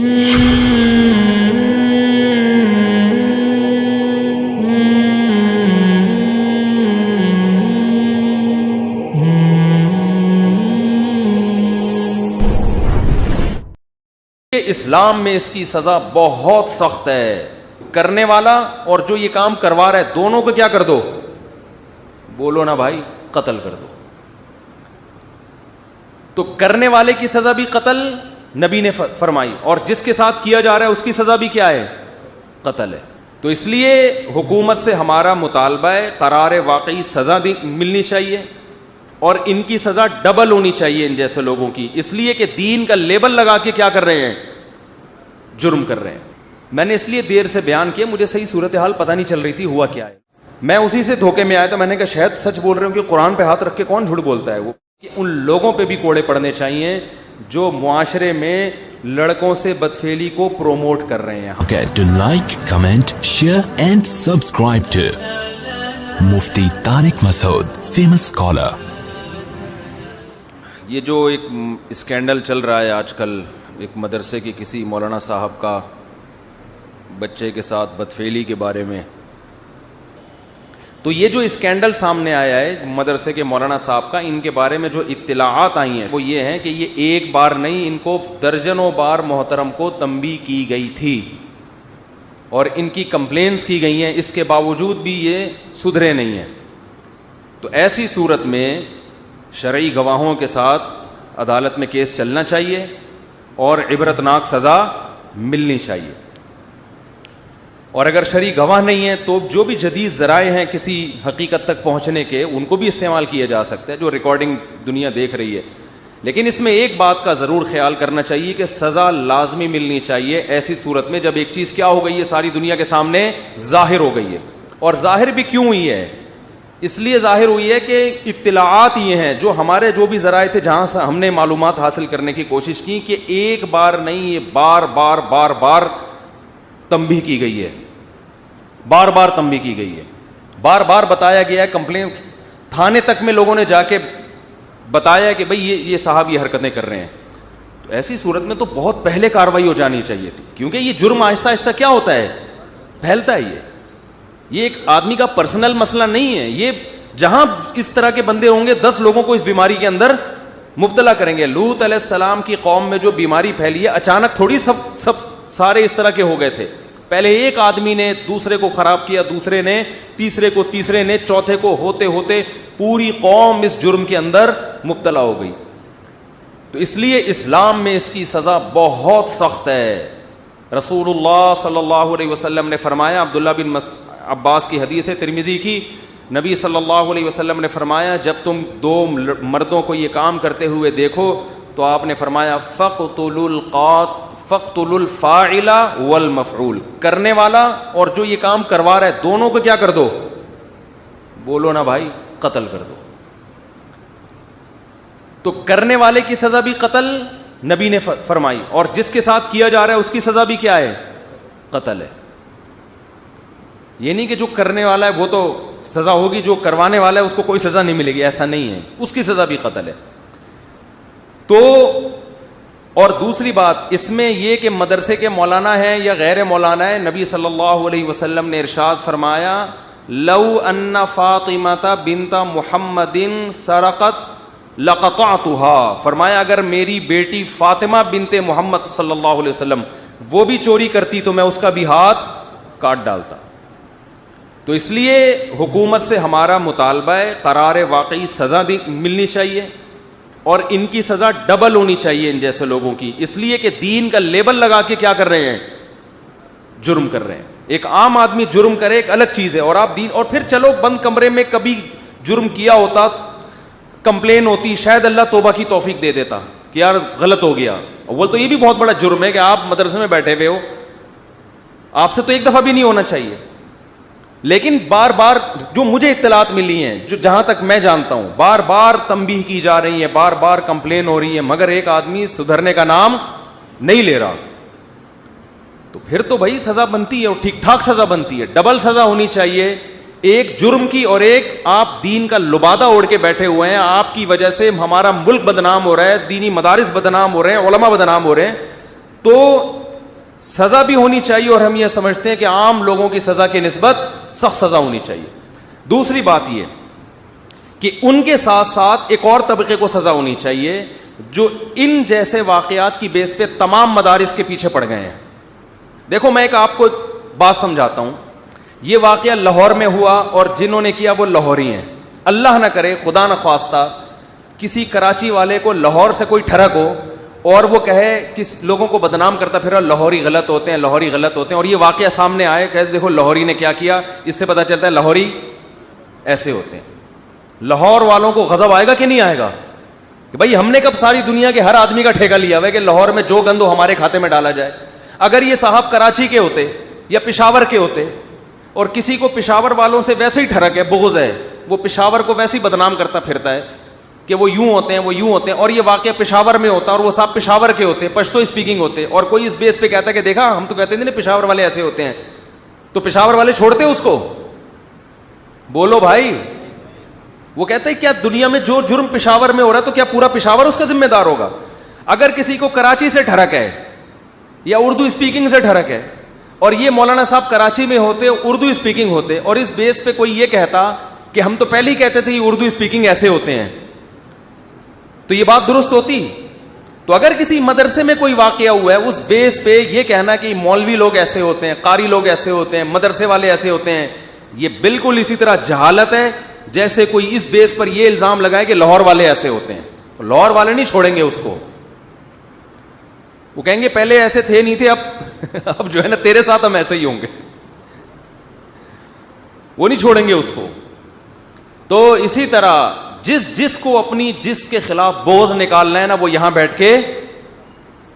اسلام میں اس کی سزا بہت سخت ہے. کرنے والا اور جو یہ کام کروا رہا ہے دونوں کو کیا کر دو؟ بولو نا بھائی, قتل کر دو. تو کرنے والے کی سزا بھی قتل نبی نے فرمائی, اور جس کے ساتھ کیا جا رہا ہے اس کی سزا بھی کیا ہے؟ قتل ہے. تو اس لیے حکومت سے ہمارا مطالبہ ہے قرار واقعی سزا ملنی چاہیے, اور ان کی سزا ڈبل ہونی چاہیے ان جیسے لوگوں کی, اس لیے کہ دین کا لیبل لگا کے کیا کر رہے ہیں؟ جرم کر رہے ہیں. میں نے اس لیے دیر سے بیان کیا, مجھے صحیح صورتحال پتہ نہیں چل رہی تھی ہوا کیا ہے. میں اسی سے دھوکے میں آیا تھا, میں نے کہا شاید سچ بول رہے ہوں کہ قرآن پہ ہاتھ رکھ کے کون جھوٹ بولتا ہے. وہ ان لوگوں پہ بھی کوڑے پڑنے چاہیے جو معاشرے میں لڑکوں سے بدفعلی کو پروموٹ کر رہے ہیں. Get to like, comment, share and subscribe to Mufti Tariq Masood, famous scholar. یہ جو ایک اسکینڈل چل رہا ہے آج کل, ایک مدرسے کی کسی مولانا صاحب کا بچے کے ساتھ بدفعلی کے بارے میں, تو یہ جو اسکینڈل سامنے آیا ہے مدرسے کے مولانا صاحب کا, ان کے بارے میں جو اطلاعات آئی ہیں وہ یہ ہیں کہ یہ ایک بار نہیں, ان کو درجنوں بار محترم کو تنبیہ کی گئی تھی اور ان کی کمپلینس کی گئی ہیں, اس کے باوجود بھی یہ سدھرے نہیں ہیں. تو ایسی صورت میں شرعی گواہوں کے ساتھ عدالت میں کیس چلنا چاہیے اور عبرتناک سزا ملنی چاہیے. اور اگر شرعی گواہ نہیں ہیں تو جو بھی جدید ذرائع ہیں کسی حقیقت تک پہنچنے کے, ان کو بھی استعمال کیا جا سکتا ہے, جو ریکارڈنگ دنیا دیکھ رہی ہے. لیکن اس میں ایک بات کا ضرور خیال کرنا چاہیے کہ سزا لازمی ملنی چاہیے ایسی صورت میں جب ایک چیز کیا ہو گئی ہے, ساری دنیا کے سامنے ظاہر ہو گئی ہے. اور ظاہر بھی کیوں ہوئی ہے؟ اس لیے ظاہر ہوئی ہے کہ اطلاعات یہ ہیں جو ہمارے جو بھی ذرائع تھے جہاں سے ہم نے معلومات حاصل کرنے کی کوشش کی کہ ایک بار نہیں, یہ بار بار بار بار تنبیہ کی گئی ہے, بار بار تنبیہ کی گئی ہے, بار بار بتایا گیا ہے. کمپلین تھانے تک میں لوگوں نے جا کے بتایا کہ بھئی یہ صاحب یہ حرکتیں کر رہے ہیں. تو ایسی صورت میں تو بہت پہلے کارروائی ہو جانی چاہیے تھی, کیونکہ یہ جرم آہستہ آہستہ کیا ہوتا ہے؟ پھیلتا ہے. یہ ایک آدمی کا پرسنل مسئلہ نہیں ہے, یہ جہاں اس طرح کے بندے ہوں گے 10 لوگوں کو اس بیماری کے اندر مبتلا کریں گے. لوط علیہ السلام کی قوم میں جو بیماری پھیلی ہے اچانک تھوڑی سب سارے اس طرح کے ہو گئے تھے. پہلے ایک آدمی نے دوسرے کو خراب کیا, دوسرے نے تیسرے کو, تیسرے نے چوتھے کو, ہوتے ہوتے پوری قوم اس جرم کے اندر مبتلا ہو گئی. تو اس لیے اسلام میں اس کی سزا بہت سخت ہے. رسول اللہ صلی اللہ علیہ وسلم نے فرمایا, عبداللہ بن عباس کی حدیث ہے ترمذی کی, نبی صلی اللہ علیہ وسلم نے فرمایا جب تم 2 مردوں کو یہ کام کرتے ہوئے دیکھو تو آپ نے فرمایا فقتلوا الفاعل والمفعول, کرنے والا اور جو یہ کام کروا رہا ہے دونوں کو کیا کر دو؟ بولو نا بھائی, قتل کر دو. تو کرنے والے کی سزا بھی قتل نبی نے فرمائی, اور جس کے ساتھ کیا جا رہا ہے اس کی سزا بھی کیا ہے؟ قتل ہے. یہ نہیں کہ جو کرنے والا ہے وہ تو سزا ہوگی, جو کروانے والا ہے اس کو کوئی سزا نہیں ملے گی, ایسا نہیں ہے, اس کی سزا بھی قتل ہے. تو اور دوسری بات اس میں یہ کہ مدرسے کے مولانا ہے یا غیر مولانا ہے, نبی صلی اللہ علیہ وسلم نے ارشاد فرمایا لو ان فاطمہ بنت محمد سرقت لقطعتها, فرمایا اگر میری بیٹی فاطمہ بنت محمد صلی اللہ علیہ وسلم وہ بھی چوری کرتی تو میں اس کا بھی ہاتھ کاٹ ڈالتا. تو اس لیے حکومت سے ہمارا مطالبہ ہے قرار واقعی سزا ملنی چاہیے اور ان کی سزا ڈبل ہونی چاہیے ان جیسے لوگوں کی, اس لیے کہ دین کا لیبل لگا کے کیا کر رہے ہیں؟ جرم کر رہے ہیں. ایک عام آدمی جرم کرے ایک الگ چیز ہے, اور آپ دین, اور پھر چلو بند کمرے میں کبھی جرم کیا ہوتا, کمپلین ہوتی, شاید اللہ توبہ کی توفیق دے دیتا کہ یار غلط ہو گیا. اول تو یہ بھی بہت بڑا جرم ہے کہ آپ مدرسے میں بیٹھے ہوئے ہو, آپ سے تو ایک دفعہ بھی نہیں ہونا چاہیے. لیکن بار بار جو مجھے اطلاعات ملی ہیں, جو جہاں تک میں جانتا ہوں, بار بار تنبیہ کی جا رہی ہے, بار بار کمپلین ہو رہی ہے, مگر ایک آدمی سدھرنے کا نام نہیں لے رہا. تو پھر تو بھائی سزا بنتی ہے, اور ٹھیک ٹھاک سزا بنتی ہے, ڈبل سزا ہونی چاہیے, ایک جرم کی اور ایک آپ دین کا لبادہ اوڑھ کے بیٹھے ہوئے ہیں, آپ کی وجہ سے ہمارا ملک بدنام ہو رہا ہے, دینی مدارس بدنام ہو رہے ہیں, علماء بدنام ہو رہے ہیں. تو سزا بھی ہونی چاہیے اور ہم یہ سمجھتے ہیں کہ عام لوگوں کی سزا کی نسبت سخت سزا ہونی چاہیے. دوسری بات یہ کہ ان کے ساتھ ساتھ ایک اور طبقے کو سزا ہونی چاہیے جو ان جیسے واقعات کی بیس پہ تمام مدارس کے پیچھے پڑ گئے ہیں. دیکھو میں آپ کو ایک بات سمجھاتا ہوں. یہ واقعہ لاہور میں ہوا اور جنہوں نے کیا وہ لاہوری ہیں. اللہ نہ کرے, خدا نہ خواستہ, کسی کراچی والے کو لاہور سے کوئی ٹھڑک ہو اور وہ کہے کس لوگوں کو بدنام کرتا پھر لاہوری غلط ہوتے ہیں, لاہوری غلط ہوتے ہیں, اور یہ واقعہ سامنے آئے کہ دیکھو لاہوری نے کیا کیا, اس سے پتہ چلتا ہے لاہوری ایسے ہوتے ہیں. لاہور والوں کو غضب آئے گا کہ نہیں آئے گا کہ بھائی ہم نے کب ساری دنیا کے ہر آدمی کا ٹھیکہ لیا ہوا ہے کہ لاہور میں جو گند ہو ہمارے کھاتے میں ڈالا جائے. اگر یہ صاحب کراچی کے ہوتے یا پشاور کے ہوتے اور کسی کو پشاور والوں سے ویسے ہی ٹھڑک ہے, بغض ہے, وہ پشاور کو ویسے ہی بدنام کرتا پھرتا ہے کہ وہ یوں ہوتے ہیں وہ یوں ہوتے ہیں, اور یہ واقعہ پشاور میں ہوتا اور وہ صاحب پشاور کے ہوتے, پشتو اسپیکنگ ہوتے, اور کوئی اس بیس پہ کہتا ہے کہ دیکھا ہم تو کہتے تھے نا پشاور والے ایسے ہوتے ہیں, تو پشاور والے چھوڑتے اس کو؟ بولو بھائی. وہ کہتے ہیں کیا دنیا میں جو جرم پشاور میں ہو رہا ہے تو کیا پورا پشاور اس کا ذمہ دار ہوگا؟ اگر کسی کو کراچی سے ٹھڑک ہے یا اردو اسپیکنگ سے ٹھڑک ہے اور یہ مولانا صاحب کراچی میں ہوتے, اردو اسپیکنگ ہوتے, اور اس بیس پہ کوئی یہ کہتا کہ ہم تو پہلے ہی کہتے تھے یہ اردو اسپیکنگ ایسے ہوتے ہیں, تو یہ بات درست ہوتی؟ تو اگر کسی مدرسے میں کوئی واقعہ ہوا ہے اس بیس پہ یہ کہنا کہ مولوی لوگ ایسے ہوتے ہیں, قاری لوگ ایسے ہوتے ہیں, مدرسے والے ایسے ہوتے ہیں, یہ بالکل اسی طرح جہالت ہے جیسے کوئی اس بیس پر یہ الزام لگائے کہ لاہور والے ایسے ہوتے ہیں. لاہور والے نہیں چھوڑیں گے اس کو, وہ کہیں گے پہلے ایسے تھے نہیں تھے, اب جو ہے نا تیرے ساتھ ہم ایسے ہی ہوں گے, وہ نہیں چھوڑیں گے اس کو. تو اسی طرح جس کو اپنی جس کے خلاف بغض نکالنا ہے نا وہ یہاں بیٹھ کے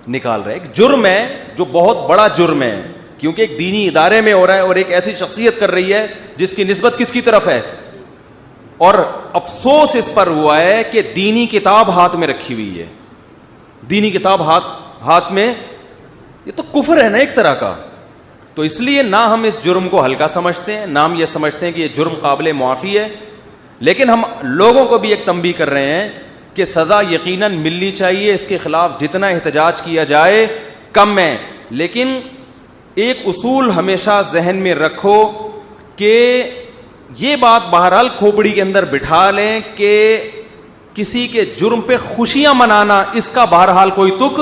نکال رہا ہے. ایک جرم ہے جو بہت بڑا جرم ہے کیونکہ ایک دینی ادارے میں ہو رہا ہے اور ایک ایسی شخصیت کر رہی ہے جس کی نسبت کس کی طرف ہے, اور افسوس اس پر ہوا ہے کہ دینی کتاب ہاتھ میں رکھی ہوئی ہے. دینی کتاب ہاتھ میں, یہ تو کفر ہے نا ایک طرح کا. تو اس لیے نہ ہم اس جرم کو ہلکا سمجھتے ہیں, نہ ہم یہ سمجھتے ہیں کہ یہ جرم قابل معافی ہے, لیکن ہم لوگوں کو بھی ایک تنبیہ کر رہے ہیں کہ سزا یقیناً ملنی چاہیے, اس کے خلاف جتنا احتجاج کیا جائے کم ہے. لیکن ایک اصول ہمیشہ ذہن میں رکھو کہ یہ بات بہرحال کھوپڑی کے اندر بٹھا لیں کہ کسی کے جرم پہ خوشیاں منانا اس کا بہرحال کوئی تک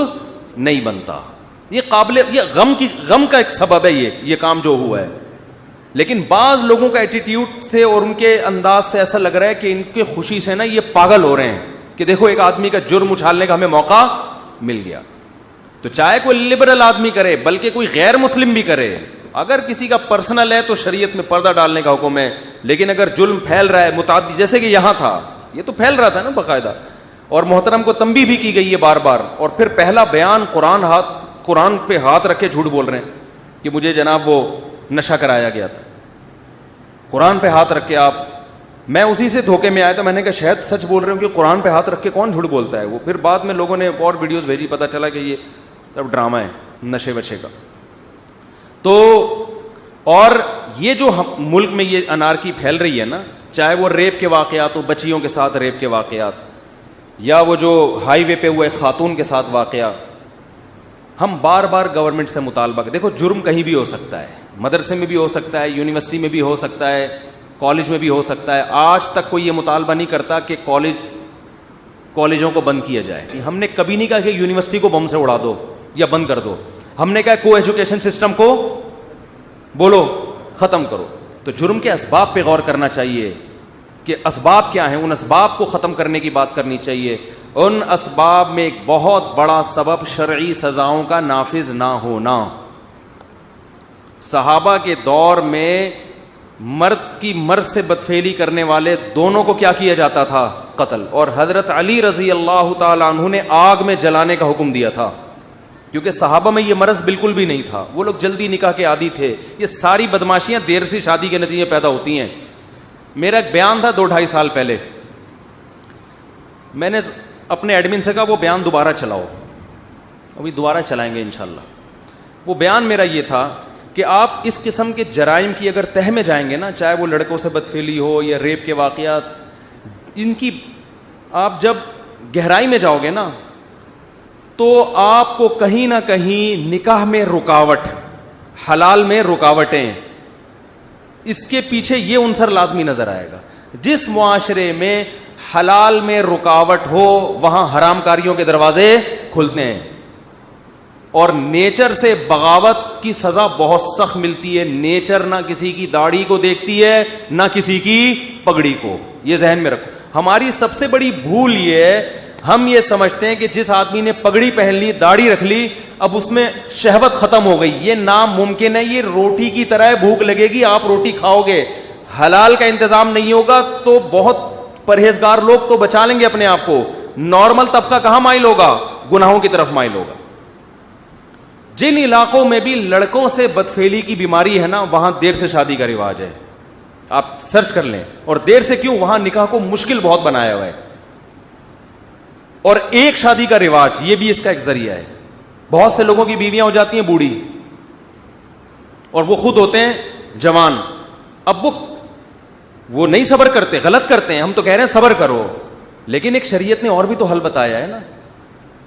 نہیں بنتا. یہ غم کا ایک سبب ہے یہ کام جو ہوا ہے. لیکن بعض لوگوں کا ایٹیٹیوڈ سے اور ان کے انداز سے ایسا لگ رہا ہے کہ ان کے خوشی سے نا یہ پاگل ہو رہے ہیں کہ دیکھو ایک آدمی کا جرم اچھالنے کا ہمیں موقع مل گیا. تو چاہے کوئی لبرل آدمی کرے بلکہ کوئی غیر مسلم بھی کرے, اگر کسی کا پرسنل ہے تو شریعت میں پردہ ڈالنے کا حکم ہے, لیکن اگر جرم پھیل رہا ہے متعدی, جیسے کہ یہاں تھا, یہ تو پھیل رہا تھا نا باقاعدہ, اور محترم کو تنبیہ بھی کی گئی ہے بار بار, اور پھر پہلا بیان قرآن پہ ہاتھ رکھ کے جھوٹ بول رہے ہیں کہ مجھے جناب وہ نشہ کرایا گیا تھا. قرآن پہ ہاتھ رکھ کے آپ, میں اسی سے دھوکے میں آیا تھا, میں نے کہا شاید سچ بول رہے ہوں کہ قرآن پہ ہاتھ رکھ کے کون جھوٹ بولتا ہے. وہ پھر بعد میں لوگوں نے اور ویڈیوز بھیجی, پتہ چلا کہ یہ سب ڈرامہ ہے نشے وشے کا. تو اور یہ جو ملک میں یہ انارکی پھیل رہی ہے نا, چاہے وہ ریپ کے واقعات ہو, بچیوں کے ساتھ ریپ کے واقعات, یا وہ جو ہائی وے پہ ہوئے خاتون کے ساتھ واقعہ, ہم بار بار گورنمنٹ سے مطالبہ کریں. دیکھو جرم کہیں بھی ہو سکتا ہے, مدرسے میں بھی ہو سکتا ہے, یونیورسٹی میں بھی ہو سکتا ہے, کالج میں بھی ہو سکتا ہے. آج تک کوئی یہ مطالبہ نہیں کرتا کہ کالجوں کو بند کیا جائے. ہم نے کبھی نہیں کہا کہ یونیورسٹی کو بم سے اڑا دو یا بند کر دو. ہم نے کہا کو ایجوکیشن سسٹم کو بولو ختم کرو. تو جرم کے اسباب پہ غور کرنا چاہیے کہ اسباب کیا ہیں, ان اسباب کو ختم کرنے کی بات کرنی چاہیے. ان اسباب میں ایک بہت بڑا سبب شرعی سزاؤں کا نافذ نہ ہونا. صحابہ کے دور میں مرد سے بدفعلی کرنے والے دونوں کو کیا کیا جاتا تھا؟ قتل. اور حضرت علی رضی اللہ تعالی عنہ نے آگ میں جلانے کا حکم دیا تھا, کیونکہ صحابہ میں یہ مرض بالکل بھی نہیں تھا. وہ لوگ جلدی نکاح کے عادی تھے. یہ ساری بدماشیاں دیر سی شادی کے نتیجے پیدا ہوتی ہیں. میرا ایک بیان تھا 2-2.5 سال پہلے, میں نے اپنے ایڈمن سے کہا وہ بیان دوبارہ چلاؤ, ابھی دوبارہ چلائیں گے انشاءاللہ. وہ بیان میرا یہ تھا کہ آپ اس قسم کے جرائم کی اگر تہ میں جائیں گے نا, چاہے وہ لڑکوں سے بدفعلی ہو یا ریپ کے واقعات, ان کی آپ جب گہرائی میں جاؤ گے نا تو آپ کو کہیں نہ کہیں نکاح میں رکاوٹ, حلال میں رکاوٹیں, اس کے پیچھے یہ عنصر لازمی نظر آئے گا. جس معاشرے میں حلال میں رکاوٹ ہو وہاں حرام کاریوں کے دروازے کھلتے ہیں, اور نیچر سے بغاوت کی سزا بہت سخت ملتی ہے. نیچر نہ کسی کی داڑھی کو دیکھتی ہے نہ کسی کی پگڑی کو, یہ ذہن میں رکھو. ہماری سب سے بڑی بھول یہ ہے, ہم یہ سمجھتے ہیں کہ جس آدمی نے پگڑی پہن لی, داڑھی رکھ لی, اب اس میں شہوت ختم ہو گئی. یہ ناممکن ہے. یہ روٹی کی طرح ہے, بھوک لگے گی آپ روٹی کھاؤ گے, حلال کا انتظام نہیں ہوگا تو بہت پرہیزگار لوگ تو بچا لیں گے اپنے آپ کو, نارمل طبقہ کہاں مائل ہوگا, گناہوں کی طرف مائل ہوگا. جن علاقوں میں بھی لڑکوں سے بدفعلی کی بیماری ہے نا, وہاں دیر سے شادی کا رواج ہے. آپ سرچ کر لیں. اور دیر سے کیوں, وہاں نکاح کو مشکل بہت بنایا ہوا ہے. اور ایک شادی کا رواج یہ بھی اس کا ایک ذریعہ ہے. بہت سے لوگوں کی بیویاں ہو جاتی ہیں بوڑھی اور وہ خود ہوتے ہیں جوان. اب وہ نہیں صبر کرتے, غلط کرتے ہیں. ہم تو کہہ رہے ہیں صبر کرو, لیکن ایک شریعت نے اور بھی تو حل بتایا ہے نا.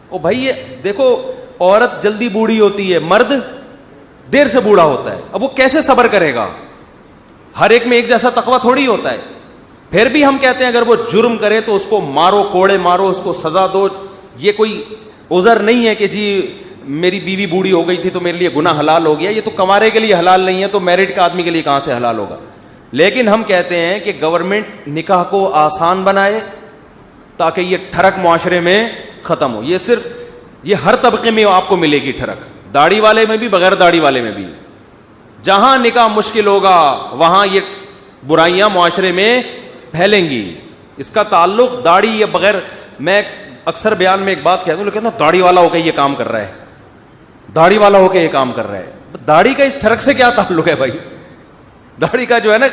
او بھائی یہ دیکھو, عورت جلدی بوڑھی ہوتی ہے, مرد دیر سے بوڑھا ہوتا ہے. اب وہ کیسے صبر کرے گا؟ ہر ایک میں ایک جیسا تقویٰ تھوڑی ہوتا ہے. پھر بھی ہم کہتے ہیں اگر وہ جرم کرے تو اس کو مارو, کوڑے مارو, اس کو سزا دو. یہ کوئی عذر نہیں ہے کہ جی میری بیوی بوڑھی ہو گئی تھی تو میرے لیے گناہ حلال ہو گیا. یہ تو کنوارے کے لیے حلال نہیں ہے, تو میرڈ کا آدمی کے لیے کہاں سے حلال ہوگا؟ لیکن ہم کہتے ہیں کہ گورنمنٹ نکاح کو آسان بنائے تاکہ یہ ٹھڑک معاشرے میں ختم ہو. یہ صرف یہ ہر طبقے میں آپ کو ملے گی ٹھڑک, داڑھی والے میں بھی, بغیر داڑھی والے میں بھی. جہاں نکاح مشکل ہوگا وہاں یہ برائیاں معاشرے میں پھیلیں گی. اس کا تعلق داڑھی یا بغیر, میں اکثر بیان میں ایک بات کہتا ہوں, لوگ کہتے ہیں داڑھی والا ہو کے یہ کام کر رہا ہے, داڑھی والا ہو کے یہ کام کر رہا ہے. داڑھی کا اس ٹھڑک سے کیا تعلق ہے بھائی؟ داڑھی کا جو ہے نا,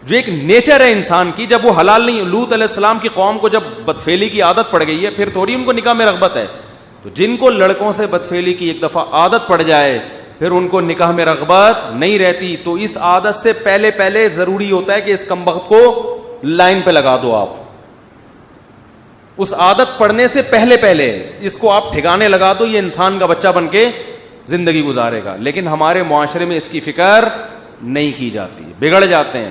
جو ایک نیچر ہے انسان کی, جب وہ حلال نہیں. لوط علیہ السلام کی قوم کو جب بدفعلی کی عادت پڑ گئی ہے, پھر تھوڑی ان کو نکاح میں رغبت ہے. تو جن کو لڑکوں سے بدفعلی کی ایک دفعہ عادت پڑ جائے پھر ان کو نکاح میں رغبت نہیں رہتی. تو اس عادت سے پہلے ضروری ہوتا ہے کہ اس کمبخت کو لائن پہ لگا دو. آپ اس عادت پڑنے سے پہلے اس کو آپ ٹھکانے لگا دو, یہ انسان کا بچہ بن کے زندگی گزارے گا. لیکن ہمارے معاشرے میں اس کی فکر نہیں کی جاتی, بگڑ جاتے ہیں.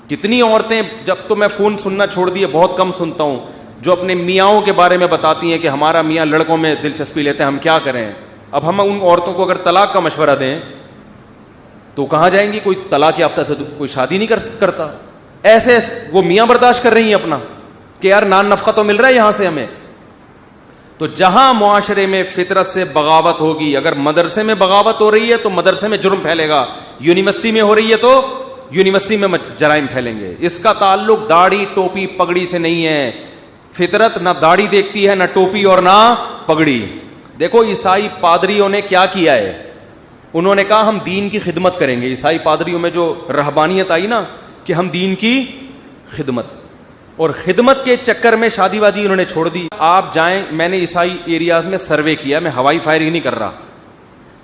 کتنی عورتیں, جب تو میں فون سننا چھوڑ دیے, بہت کم سنتا ہوں, جو اپنے میاں کے بارے میں بتاتی ہیں کہ ہمارا میاں لڑکوں میں دلچسپی لیتے ہیں, ہم کیا کریں. اب ہم ان عورتوں کو اگر طلاق کا مشورہ دیں تو کہاں جائیں گی؟ کوئی طلاق یافتہ سے کوئی شادی نہیں کرتا. ایسے وہ میاں برداشت کر رہی ہیں اپنا کہ یار نان نفقہ تو مل رہا ہے یہاں سے ہمیں. تو جہاں معاشرے میں فطرت سے بغاوت ہوگی, اگر مدرسے میں بغاوت ہو رہی ہے تو مدرسے میں جرم پھیلے گا, یونیورسٹی میں ہو رہی ہے تو یونیورسٹی میں جرائم پھیلیں گے. اس کا تعلق داڑھی ٹوپی پگڑی سے نہیں ہے. فطرت نہ داڑھی دیکھتی ہے, نہ ٹوپی اور نہ پگڑی. دیکھو عیسائی پادریوں نے کیا کیا ہے, انہوں نے کہا ہم دین کی خدمت کریں گے. عیسائی پادریوں میں جو رہبانیت آئی نا کہ ہم دین کی خدمت, اور خدمت کے چکر میں شادی وادی انہوں نے چھوڑ دی. آپ جائیں, میں نے عیسائی ایریاز میں سروے کیا, میں ہوائی فائرنگ نہیں کر رہا,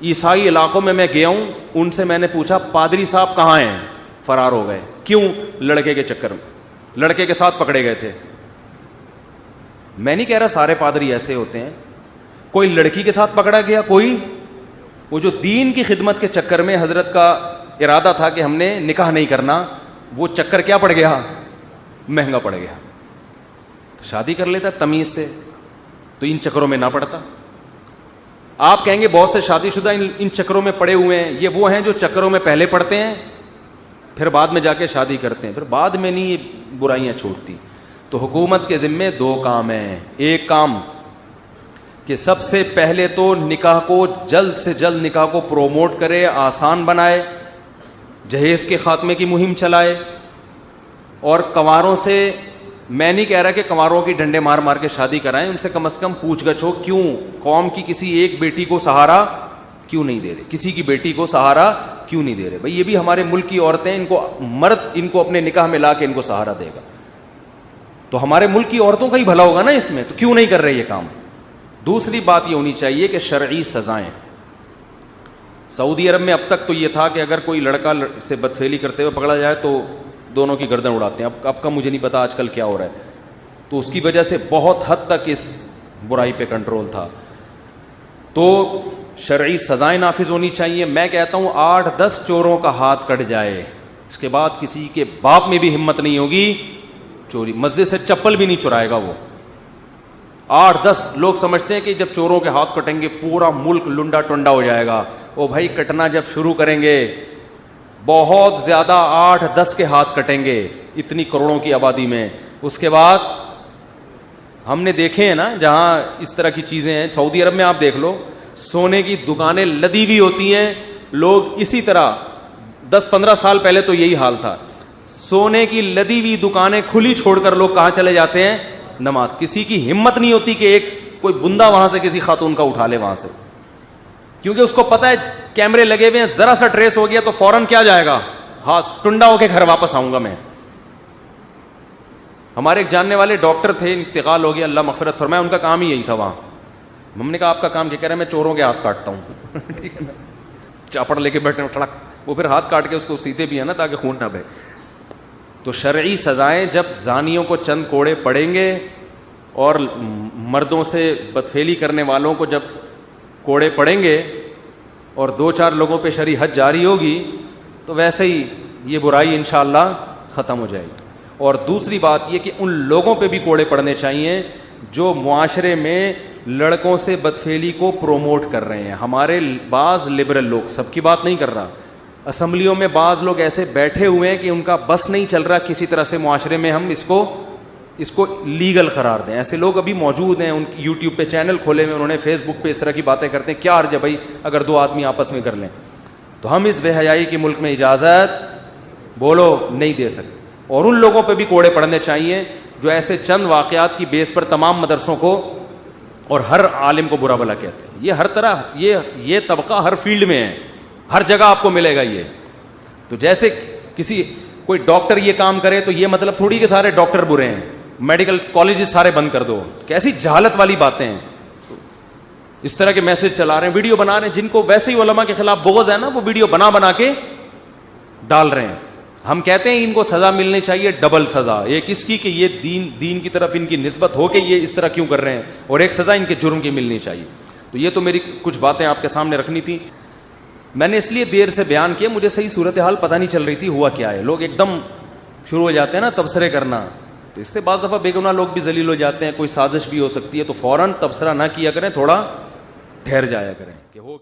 عیسائی علاقوں میں گیا ہوں, ان سے میں نے پوچھا پادری صاحب کہاں ہیں؟ فرار ہو گئے. کیوں؟ لڑکے کے چکر میں, لڑکے کے ساتھ پکڑے گئے تھے. میں نہیں کہہ رہا سارے پادری ایسے ہوتے ہیں, کوئی لڑکی کے ساتھ پکڑا گیا, کوئی وہ جو دین کی خدمت کے چکر میں حضرت کا ارادہ تھا کہ ہم نے نکاح نہیں کرنا, وہ چکر کیا پڑ گیا؟ مہنگا پڑ گیا. شادی کر لیتا تمیز سے تو ان چکروں میں نہ پڑتا. آپ کہیں گے بہت سے شادی شدہ ان چکروں میں پڑے ہوئے ہیں. یہ وہ ہیں جو چکروں میں پہلے پڑتے ہیں پھر بعد میں جا کے شادی کرتے ہیں, پھر بعد میں نہیں یہ برائیاں چھوٹتی. تو حکومت کے ذمے دو کام ہیں. ایک کام کہ سب سے پہلے تو نکاح کو جلد سے جلد نکاح کو پروموٹ کرے, آسان بنائے, جہیز کے خاتمے کی مہم چلائے, اور کنواروں سے, میں نہیں کہہ رہا کہ کنواروں کی ڈنڈے مار مار کے شادی کرائیں, ان سے کم از کم پوچھ گچھ ہو, کیوں قوم کی کسی ایک بیٹی کو سہارا کیوں نہیں دے رہے, کسی کی بیٹی کو سہارا کیوں نہیں دے رہے. بھائی یہ بھی ہمارے ملک کی عورتیں, ان کو مرد ان کو اپنے نکاح میں لا کے ان کو سہارا دے گا تو ہمارے ملک کی عورتوں کا ہی بھلا ہوگا نا اس میں, تو کیوں نہیں کر رہے یہ کام. دوسری بات یہ ہونی چاہیے کہ شرعی سزائیں. سعودی عرب میں اب تک تو یہ تھا کہ اگر کوئی لڑکا سے بدفعلی کرتے ہوئے پکڑا جائے تو دونوں کی گردن اڑاتے ہیں. اب کا مجھے نہیں پتا آج کل کیا ہو رہا ہے. تو اس کی وجہ سے بہت حد تک اس برائی پہ کنٹرول تھا. تو شرعی سزائیں نافذ ہونی چاہیے. میں کہتا ہوں 8-10 چوروں کا ہاتھ کٹ جائے, اس کے بعد کسی کے باپ میں بھی ہمت نہیں ہوگی چوری, مسجد سے چپل بھی نہیں چرائے گا وہ. 8-10 لوگ سمجھتے ہیں کہ جب چوروں کے ہاتھ کٹیں گے پورا ملک لنڈا ٹنڈا ہو جائے گا. او بھائی, کٹنا جب شروع کریں گے بہت زیادہ 8-10 کے ہاتھ کٹیں گے اتنی کروڑوں کی آبادی میں. اس کے بعد ہم نے دیکھے ہیں نا جہاں اس طرح کی چیزیں ہیں, سعودی عرب میں آپ دیکھ لو, سونے کی دکانیں لدی ہوئی ہوتی ہیں, لوگ اسی طرح 10-15 سال پہلے تو یہی حال تھا, سونے کی لدی ہوئی دکانیں کھلی چھوڑ کر لوگ کہاں چلے جاتے ہیں, نماز. کسی کی ہمت نہیں ہوتی کہ ایک کوئی بندہ وہاں سے کسی خاتون کا اٹھا لے وہاں سے, کیونکہ اس کو پتا ہے کیمرے لگے ہوئے ہیں, ذرا سا ٹریس ہو گیا تو فوراً کیا جائے گا, ہاں ٹنڈا ہو کے گھر واپس آؤں گا میں. ہمارے ایک جاننے والے ڈاکٹر تھے, انتقال ہو گیا, اللہ مغفرت فرمائے, ان کا کام ہی یہی تھا وہاں. ہم نے کہا آپ کا کام کیا؟ کہہ رہے ہیں میں چوروں کے ہاتھ کاٹتا ہوں. ٹھیک ہے نا, چاپڑ لے کے بیٹھے ٹڑک, وہ پھر ہاتھ کاٹ کے اس کو سیتے بھی ہے نا تاکہ خون نہ بہے. تو شرعی سزائیں جب زانیوں کو چند کوڑے پڑیں گے اور مردوں سے بدفعلی کرنے والوں کو جب کوڑے پڑیں گے اور 2-4 لوگوں پہ شرعی حد جاری ہوگی تو ویسے ہی یہ برائی انشاءاللہ ختم ہو جائے گی. اور دوسری بات یہ کہ ان لوگوں پہ بھی کوڑے پڑنے چاہیے جو معاشرے میں لڑکوں سے بدفعلی کو پروموٹ کر رہے ہیں. ہمارے بعض لبرل لوگ, سب کی بات نہیں کر رہا, اسمبلیوں میں بعض لوگ ایسے بیٹھے ہوئے ہیں کہ ان کا بس نہیں چل رہا کسی طرح سے معاشرے میں ہم اس کو لیگل قرار دیں. ایسے لوگ ابھی موجود ہیں, ان کی یوٹیوب پہ چینل کھولے ہوئے, انہوں نے فیس بک پہ اس طرح کی باتیں کرتے ہیں. کیا حرج ہے بھائی اگر 2 آدمی آپس میں کر لیں؟ تو ہم اس بے حیائی کے ملک میں اجازت بولو نہیں دے سکتے. اور ان لوگوں پہ بھی کوڑے پڑنے چاہیے جو ایسے چند واقعات کی بیس پر تمام مدرسوں کو اور ہر عالم کو برا بھلا کہتے ہیں. یہ ہر طرح یہ طبقہ ہر فیلڈ میں ہے, ہر جگہ آپ کو ملے گا یہ. تو جیسے کوئی ڈاکٹر یہ کام کرے تو یہ مطلب تھوڑی کہ سارے ڈاکٹر برے ہیں, میڈیکل کالجز سارے بند کر دو. کیسی جہالت والی باتیں ہیں. اس طرح کے میسج چلا رہے ہیں, ویڈیو بنا رہے ہیں, جن کو ویسے ہی علماء کے خلاف بغض ہے نا, وہ ویڈیو بنا کے ڈال رہے ہیں. ہم کہتے ہیں ان کو سزا ملنی چاہیے, ڈبل سزا. ایک اس کی کہ یہ دین کی طرف ان کی نسبت ہو کے یہ اس طرح کیوں کر رہے ہیں, اور ایک سزا ان کے جرم کی ملنی چاہیے. تو یہ تو میری کچھ باتیں آپ کے سامنے رکھنی تھی. میں نے اس لیے دیر سے بیان کیا, مجھے صحیح صورتحال پتہ نہیں چل رہی تھی ہوا کیا ہے. لوگ ایک دم شروع ہو جاتے ہیں نا تبصرے کرنا, تو اس سے بعض دفعہ بے گناہ لوگ بھی ذلیل ہو جاتے ہیں, کوئی سازش بھی ہو سکتی ہے. تو فوراً تبصرہ نہ کیا کریں, تھوڑا ٹھہر جایا کریں کہ ہو